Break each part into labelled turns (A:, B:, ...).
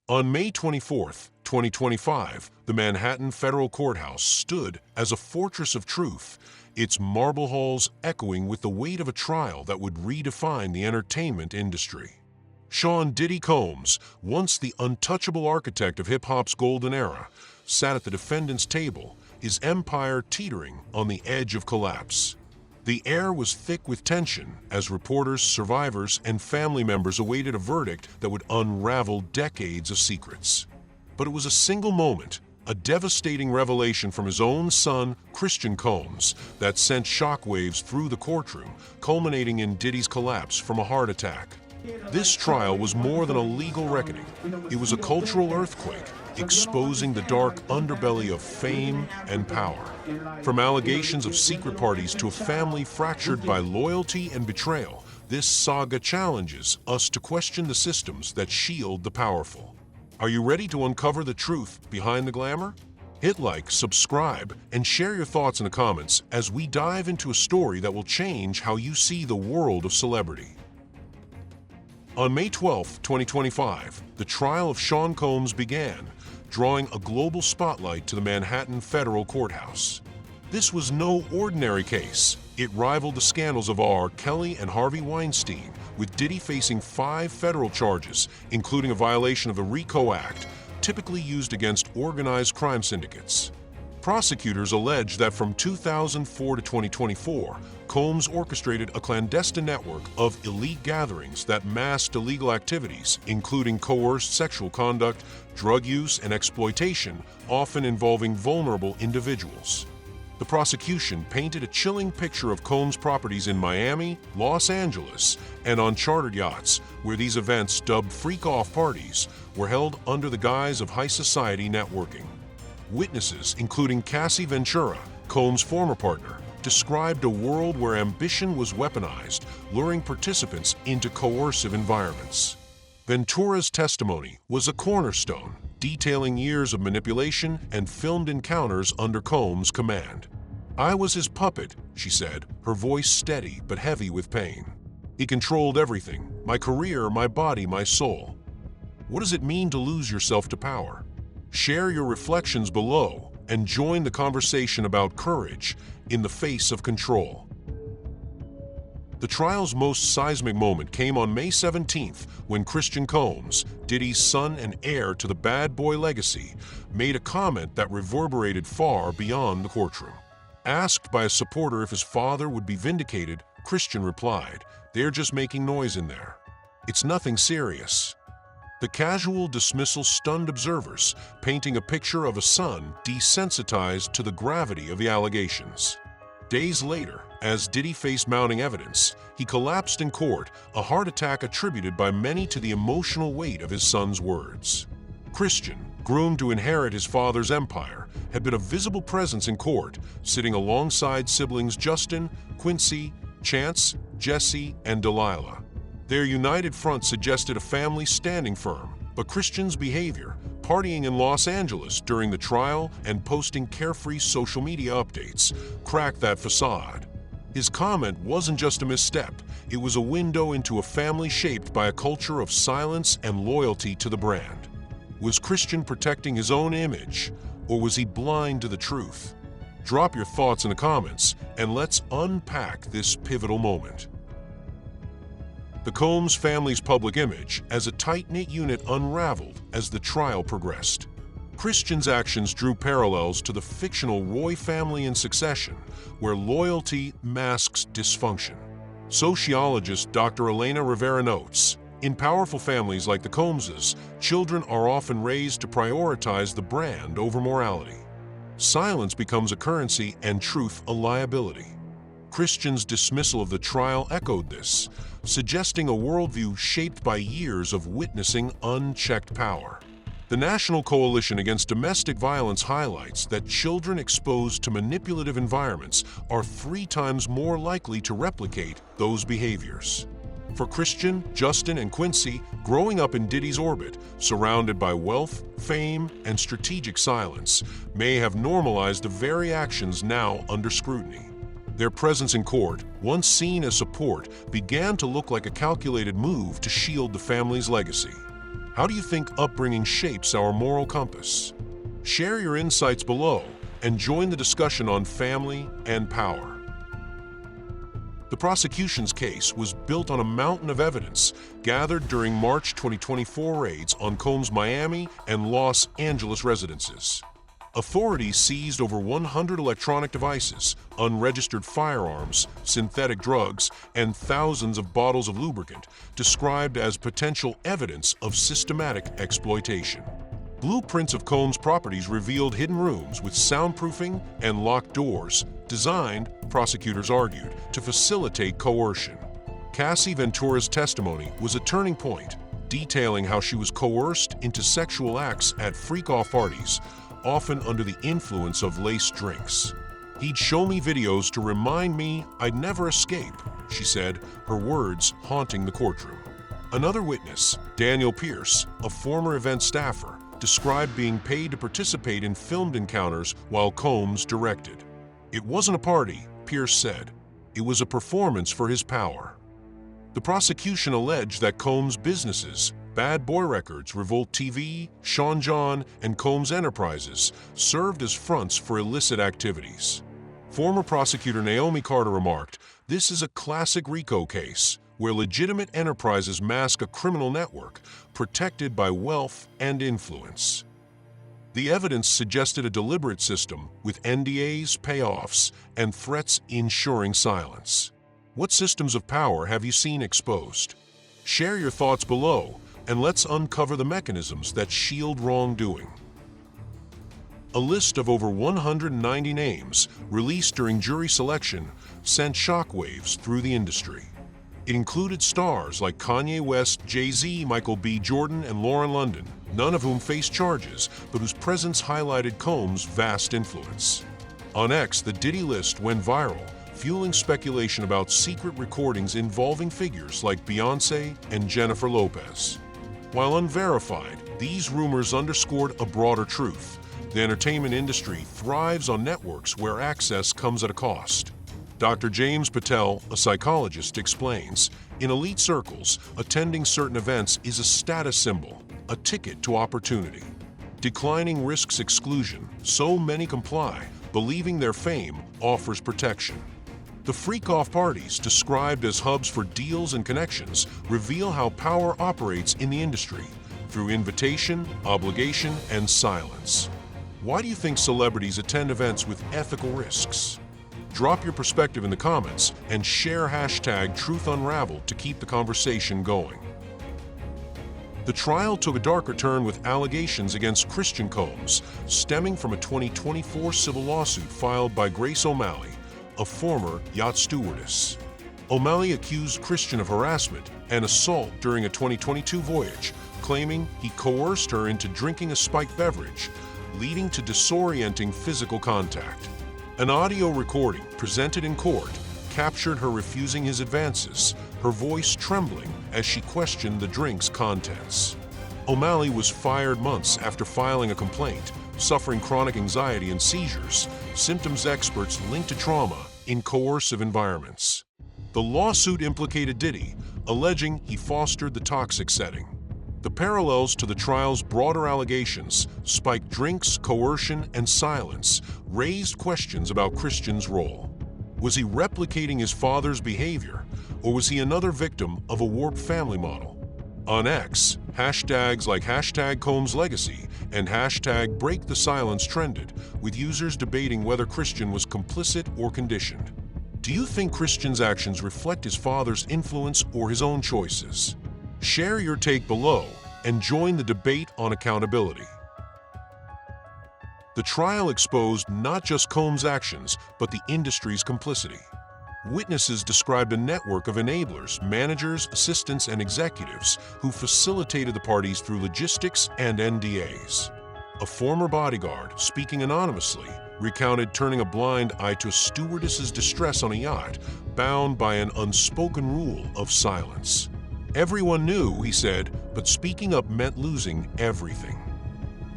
A: On May 24, 2025, the Manhattan Federal Courthouse stood as a fortress of truth, its marble halls echoing with the weight of a trial that would redefine the entertainment industry. Sean "Diddy" Combs, once the untouchable architect of hip-hop's golden era, sat at the defendant's table, his empire teetering on the edge of collapse. The air was thick with tension as reporters, survivors, and family members awaited a verdict that would unravel decades of secrets. But it was a single moment, a devastating revelation from his own son, Christian Combs, that sent shockwaves through the courtroom, culminating in Diddy's collapse from a heart attack. This trial was more than a legal reckoning. It was a cultural earthquake, exposing the dark underbelly of fame and power. From allegations of secret parties to a family fractured by loyalty and betrayal, this saga challenges us to question the systems that shield the powerful. Are you ready to uncover the truth behind the glamour? Hit like, subscribe, and share your thoughts in the comments as we dive into a story that will change how you see the world of celebrity. On May 12, 2025, the trial of Sean Combs began, drawing a global spotlight to the Manhattan Federal Courthouse. This was no ordinary case. It rivaled the scandals of R. Kelly and Harvey Weinstein, with Diddy facing 5 federal charges, including a violation of the RICO Act, typically used against organized crime syndicates. Prosecutors allege that from 2004 to 2024, Combs orchestrated a clandestine network of elite gatherings that masked illegal activities, including coerced sexual conduct, drug use, and exploitation, often involving vulnerable individuals. The prosecution painted a chilling picture of Combs' properties in Miami, Los Angeles, and on chartered yachts, where these events, dubbed freak-off parties, were held under the guise of high society networking. Witnesses, including Cassie Ventura, Combs' former partner, described a world where ambition was weaponized, luring participants into coercive environments. Ventura's testimony was a cornerstone, detailing years of manipulation and filmed encounters under Combs' command. "I was his puppet," she said, her voice steady but heavy with pain. "He controlled everything, my career, my body, my soul." What does it mean to lose yourself to power? Share your reflections below and join the conversation about courage in the face of control. The trial's most seismic moment came on May 17th when Christian Combs, Diddy's son and heir to the bad boy legacy, made a comment that reverberated far beyond the courtroom. Asked by a supporter if his father would be vindicated, Christian replied, "They're just making noise in there. It's nothing serious." The casual dismissal stunned observers, painting a picture of a son desensitized to the gravity of the allegations. Days later, as Diddy faced mounting evidence, he collapsed in court, a heart attack attributed by many to the emotional weight of his son's words. Christian, groomed to inherit his father's empire, had been a visible presence in court, sitting alongside siblings Justin, Quincy, Chance, Jesse, and Delilah. Their united front suggested a family standing firm, but Christian's behavior, partying in Los Angeles during the trial and posting carefree social media updates, cracked that facade. His comment wasn't just a misstep, it was a window into a family shaped by a culture of silence and loyalty to the brand. Was Christian protecting his own image, or was he blind to the truth? Drop your thoughts in the comments, and let's unpack this pivotal moment. The Combs family's public image as a tight-knit unit unraveled as the trial progressed. Christian's actions drew parallels to the fictional Roy family in Succession, where loyalty masks dysfunction. Sociologist Dr. Elena Rivera notes, "In powerful families like the Combses, children are often raised to prioritize the brand over morality. Silence becomes a currency and truth a liability." Christian's dismissal of the trial echoed this, suggesting a worldview shaped by years of witnessing unchecked power. The National Coalition Against Domestic Violence highlights that children exposed to manipulative environments are 3 times more likely to replicate those behaviors. For Christian, Justin, and Quincy, growing up in Diddy's orbit, surrounded by wealth, fame, and strategic silence, may have normalized the very actions now under scrutiny. Their presence in court, once seen as support, began to look like a calculated move to shield the family's legacy. How do you think upbringing shapes our moral compass? Share your insights below and join the discussion on family and power. The prosecution's case was built on a mountain of evidence gathered during March 2024 raids on Combs' Miami and Los Angeles residences. Authorities seized over 100 electronic devices, unregistered firearms, synthetic drugs, and thousands of bottles of lubricant, described as potential evidence of systematic exploitation. Blueprints of Combs' properties revealed hidden rooms with soundproofing and locked doors, designed, prosecutors argued, to facilitate coercion. Cassie Ventura's testimony was a turning point, detailing how she was coerced into sexual acts at freak-off parties, often under the influence of laced drinks. "He'd show me videos to remind me I'd never escape," she said, her words haunting the courtroom. Another witness, Daniel Pierce, a former event staffer, described being paid to participate in filmed encounters while Combs directed. "It wasn't a party," Pierce said. "It was a performance for his power." The prosecution alleged that Combs' businesses, Bad Boy Records, Revolt TV, Sean John, and Combs Enterprises, served as fronts for illicit activities. Former prosecutor Naomi Carter remarked, "This is a classic RICO case, where legitimate enterprises mask a criminal network protected by wealth and influence." The evidence suggested a deliberate system with NDAs, payoffs, and threats ensuring silence. What systems of power have you seen exposed? Share your thoughts below, and let's uncover the mechanisms that shield wrongdoing. A list of over 190 names released during jury selection sent shockwaves through the industry. It included stars like Kanye West, Jay-Z, Michael B. Jordan, and Lauren London, none of whom faced charges, but whose presence highlighted Combs' vast influence. On X, the Diddy list went viral, fueling speculation about secret recordings involving figures like Beyoncé and Jennifer Lopez. While unverified, these rumors underscored a broader truth. The entertainment industry thrives on networks where access comes at a cost. Dr. James Patel, a psychologist, explains, "In elite circles, attending certain events is a status symbol, a ticket to opportunity. Declining risks exclusion, so many comply, believing their fame offers protection." The freak-off parties, described as hubs for deals and connections, reveal how power operates in the industry, through invitation, obligation, and silence. Why do you think celebrities attend events with ethical risks? Drop your perspective in the comments and share #TruthUnraveled to keep the conversation going. The trial took a darker turn with allegations against Christian Combs, stemming from a 2024 civil lawsuit filed by Grace O'Malley, a former yacht stewardess. O'Malley accused Christian of harassment and assault during a 2022 voyage, claiming he coerced her into drinking a spiked beverage, leading to disorienting physical contact. An audio recording presented in court captured her refusing his advances, her voice trembling as she questioned the drink's contents. O'Malley was fired months after filing a complaint, suffering chronic anxiety and seizures, symptoms experts linked to trauma in coercive environments. The lawsuit implicated Diddy, alleging he fostered the toxic setting. The parallels to the trial's broader allegations, spiked drinks, coercion, and silence, raised questions about Christian's role. Was he replicating his father's behavior, or was he another victim of a warped family model? On X, hashtags like #CombsLegacy and #BreakTheSilence trended, with users debating whether Christian was complicit or conditioned. Do you think Christian's actions reflect his father's influence or his own choices? Share your take below and join the debate on accountability. The trial exposed not just Combs' actions, but the industry's complicity. Witnesses described a network of enablers, managers, assistants, and executives who facilitated the parties through logistics and NDAs. A former bodyguard, speaking anonymously, recounted turning a blind eye to a stewardess's distress on a yacht, bound by an unspoken rule of silence. Everyone knew, he said, but speaking up meant losing everything.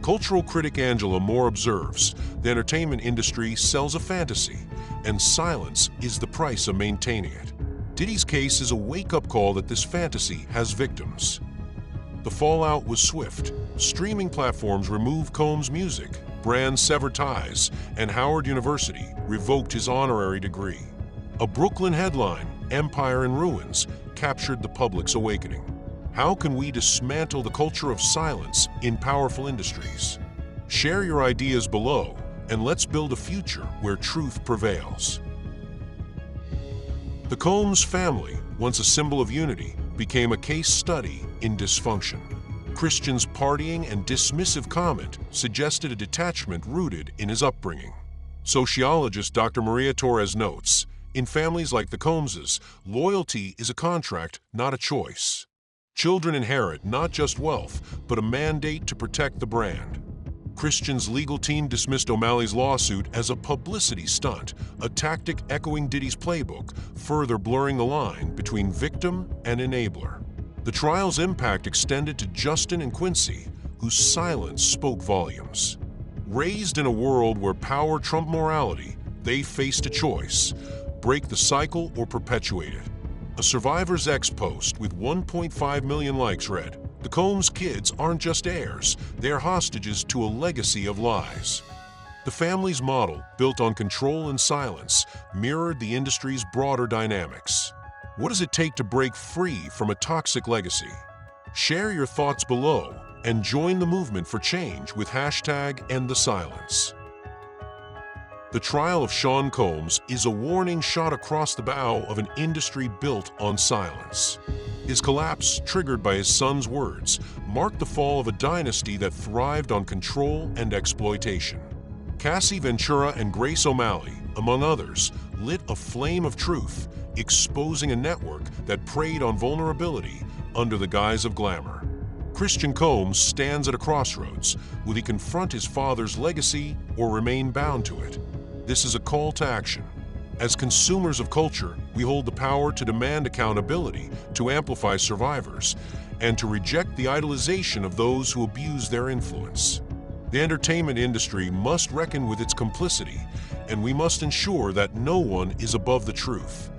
A: Cultural critic Angela Moore observes, the entertainment industry sells a fantasy, and silence is the price of maintaining it. Diddy's case is a wake-up call that this fantasy has victims. The fallout was swift. Streaming platforms removed Combs' music, brands severed ties, and Howard University revoked his honorary degree. A Brooklyn headline, "Empire in Ruins," captured the public's awakening. How can we dismantle the culture of silence in powerful industries? Share your ideas below, and let's build a future where truth prevails. The Combs family, once a symbol of unity, became a case study in dysfunction. Christian's partying and dismissive comment suggested a detachment rooted in his upbringing. Sociologist Dr. Maria Torres notes, in families like the Combses, loyalty is a contract, not a choice. Children inherit not just wealth, but a mandate to protect the brand. Christian's legal team dismissed O'Malley's lawsuit as a publicity stunt, a tactic echoing Diddy's playbook, further blurring the line between victim and enabler. The trial's impact extended to Justin and Quincy, whose silence spoke volumes. Raised in a world where power trumped morality, they faced a choice: break the cycle or perpetuate it. A Survivor's X post with 1.5 million likes read, "The Combs kids aren't just heirs, they're hostages to a legacy of lies." The family's model, built on control and silence, mirrored the industry's broader dynamics. What does it take to break free from a toxic legacy? Share your thoughts below and join the movement for change with #EndTheSilence. The trial of Sean Combs is a warning shot across the bow of an industry built on silence. His collapse, triggered by his son's words, marked the fall of a dynasty that thrived on control and exploitation. Cassie Ventura and Grace O'Malley, among others, lit a flame of truth, exposing a network that preyed on vulnerability under the guise of glamour. Christian Combs stands at a crossroads. Will he confront his father's legacy or remain bound to it? This is a call to action. As consumers of culture, we hold the power to demand accountability, to amplify survivors, and to reject the idolization of those who abuse their influence. The entertainment industry must reckon with its complicity, and we must ensure that no one is above the truth.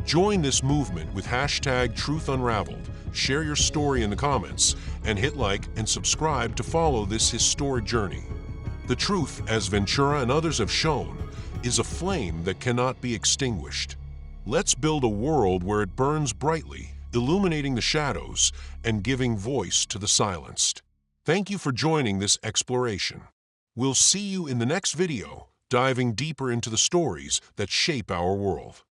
A: Join this movement with #TruthUnraveled. Share your story in the comments, and hit like and subscribe to follow this historic journey. The truth, as Ventura and others have shown, is a flame that cannot be extinguished. Let's build a world where it burns brightly, illuminating the shadows and giving voice to the silenced. Thank you for joining this exploration. We'll see you in the next video, diving deeper into the stories that shape our world.